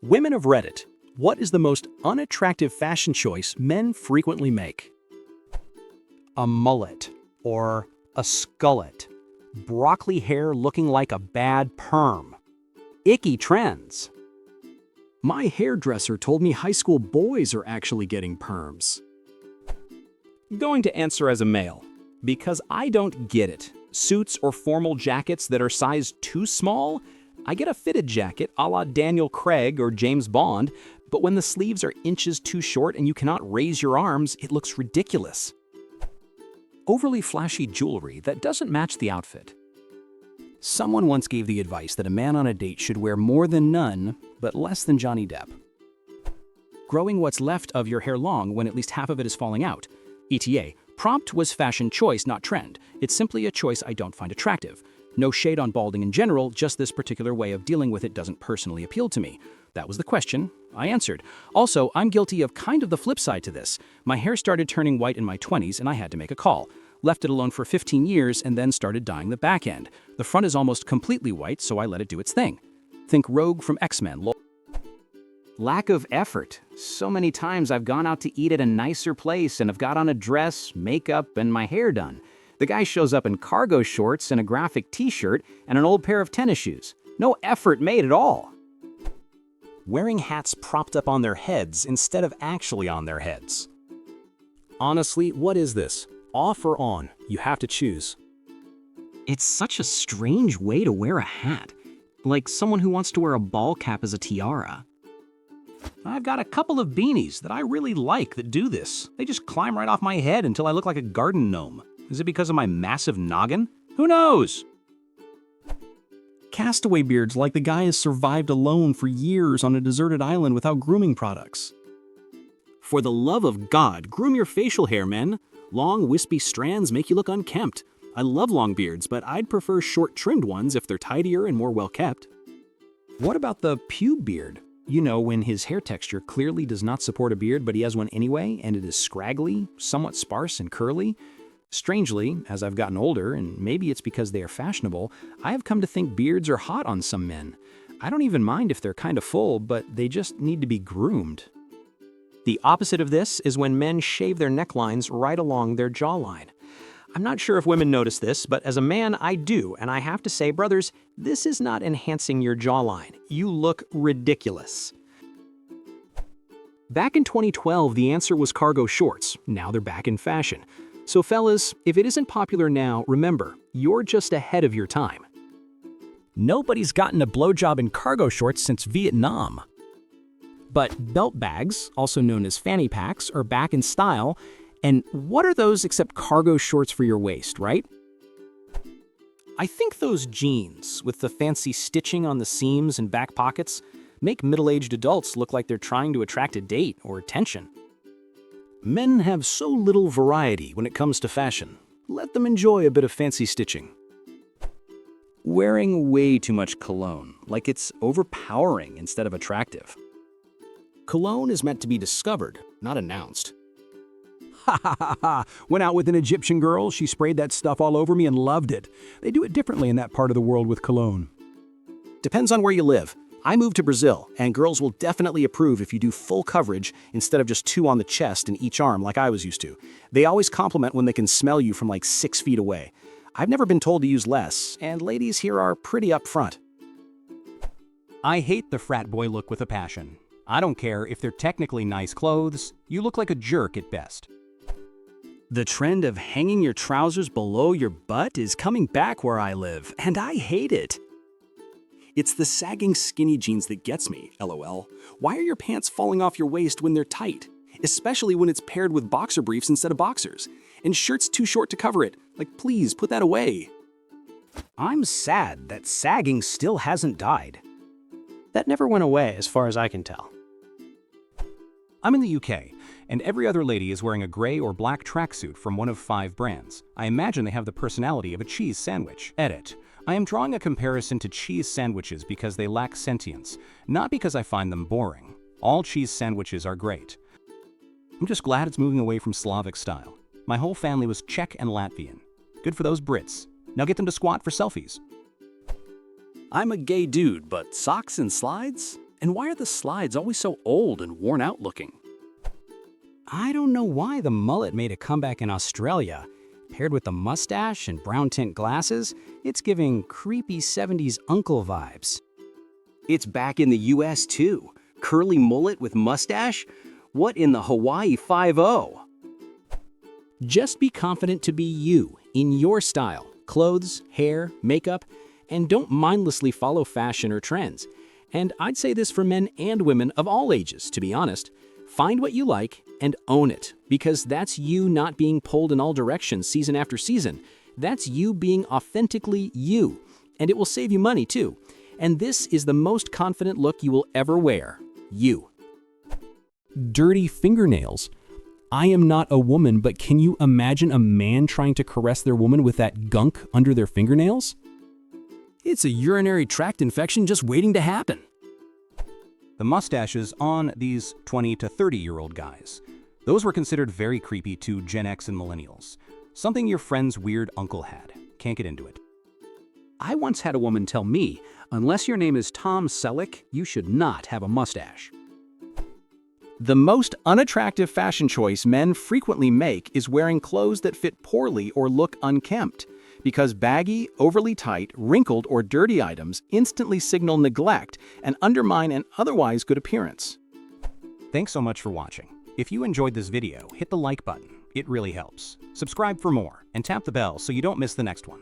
Women of Reddit, what is the most unattractive fashion choice men frequently make? A mullet or a skullet. Broccoli hair looking like a bad perm. Icky trends. My hairdresser told me high school boys are actually getting perms. Going to answer as a male, because I don't get it. Suits or formal jackets that are sized too small? I get a fitted jacket a la Daniel Craig or James Bond, but when the sleeves are inches too short and you cannot raise your arms, it looks ridiculous. Overly flashy jewelry that doesn't match the outfit. Someone once gave the advice that a man on a date should wear more than none, but less than Johnny Depp. Growing what's left of your hair long when at least half of it is falling out. ETA, prompt was fashion choice, not trend. It's simply a choice I don't find attractive. No shade on balding in general, just this particular way of dealing with it doesn't personally appeal to me. That was the question. I answered. Also, I'm guilty of kind of the flip side to this. My hair started turning white in my 20s and I had to make a call. Left it alone for 15 years and then started dyeing the back end. The front is almost completely white, so I let it do its thing. Think Rogue from X-Men. Lack of effort. So many times I've gone out to eat at a nicer place and have got on a dress, makeup, and my hair done. The guy shows up in cargo shorts and a graphic t-shirt and an old pair of tennis shoes. No effort made at all. Wearing hats propped up on their heads instead of actually on their heads. Honestly, what is this? Off or on? You have to choose. It's such a strange way to wear a hat. Like someone who wants to wear a ball cap as a tiara. I've got a couple of beanies that I really like that do this. They just climb right off my head until I look like a garden gnome. Is it because of my massive noggin? Who knows? Castaway beards like the guy has survived alone for years on a deserted island without grooming products. For the love of God, groom your facial hair, men. Long, wispy strands make you look unkempt. I love long beards, but I'd prefer short, trimmed ones if they're tidier and more well-kept. What about the pube beard? You know, when his hair texture clearly does not support a beard, but he has one anyway, and it is scraggly, somewhat sparse and curly. Strangely, as I've gotten older, and maybe it's because they are fashionable, I have come to think beards are hot on some men. I don't even mind if they're kind of full, but they just need to be groomed. The opposite of this is when men shave their necklines right along their jawline. I'm not sure if women notice this, but as a man, I do, and I have to say, brothers, this is not enhancing your jawline. You look ridiculous. Back in 2012, the answer was cargo shorts. Now they're back in fashion. So fellas, if it isn't popular now, remember, you're just ahead of your time. Nobody's gotten a blowjob in cargo shorts since Vietnam. But belt bags, also known as fanny packs, are back in style. And what are those except cargo shorts for your waist, right? I think those jeans, with the fancy stitching on the seams and back pockets, make middle-aged adults look like they're trying to attract a date or attention. Men have so little variety when it comes to fashion. Let them enjoy a bit of fancy stitching. Wearing way too much cologne, like it's overpowering instead of attractive. Cologne is meant to be discovered, not announced. Ha ha ha ha! Went out with an Egyptian girl, she sprayed that stuff all over me and loved it. They do it differently in that part of the world with cologne. Depends on where you live. I moved to Brazil, and girls will definitely approve if you do full coverage instead of just 2 on the chest and each arm like I was used to. They always compliment when they can smell you from like 6 feet away. I've never been told to use less, and ladies here are pretty upfront. I hate the frat boy look with a passion. I don't care if they're technically nice clothes, you look like a jerk at best. The trend of hanging your trousers below your butt is coming back where I live, and I hate it. It's the sagging skinny jeans that gets me, lol. Why are your pants falling off your waist when they're tight? Especially when it's paired with boxer briefs instead of boxers. And shirts too short to cover it. Like, please, put that away. I'm sad that sagging still hasn't died. That never went away as far as I can tell. I'm in the UK, and every other lady is wearing a gray or black tracksuit from one of 5 brands. I imagine they have the personality of a cheese sandwich. Edit. I am drawing a comparison to cheese sandwiches because they lack sentience, not because I find them boring. All cheese sandwiches are great. I'm just glad it's moving away from Slavic style. My whole family was Czech and Latvian. Good for those Brits. Now get them to squat for selfies. I'm a gay dude, but socks and slides? And why are the slides always so old and worn out looking? I don't know why the mullet made a comeback in Australia. Paired with the mustache and brown tint glasses, it's giving creepy 70s uncle vibes. It's back in the US too. Curly mullet with mustache? What in the Hawaii 5-0? Just be confident to be you, in your style, clothes, hair, makeup, and don't mindlessly follow fashion or trends. And I'd say this for men and women of all ages, to be honest. Find what you like and own it, because that's you not being pulled in all directions season after season. That's you being authentically you, and it will save you money too. And this is the most confident look you will ever wear. You. Dirty fingernails. I am not a woman, but can you imagine a man trying to caress their woman with that gunk under their fingernails? It's a urinary tract infection just waiting to happen. The mustaches on these 20 to 30-year-old guys. Those were considered very creepy to Gen X and millennials. Something your friend's weird uncle had. Can't get into it. I once had a woman tell me, unless your name is Tom Selleck, you should not have a mustache. The most unattractive fashion choice men frequently make is wearing clothes that fit poorly or look unkempt, because baggy, overly tight, wrinkled, or dirty items instantly signal neglect and undermine an otherwise good appearance. Thanks so much for watching. If you enjoyed this video, hit the like button. It really helps. Subscribe for more and tap the bell so you don't miss the next one.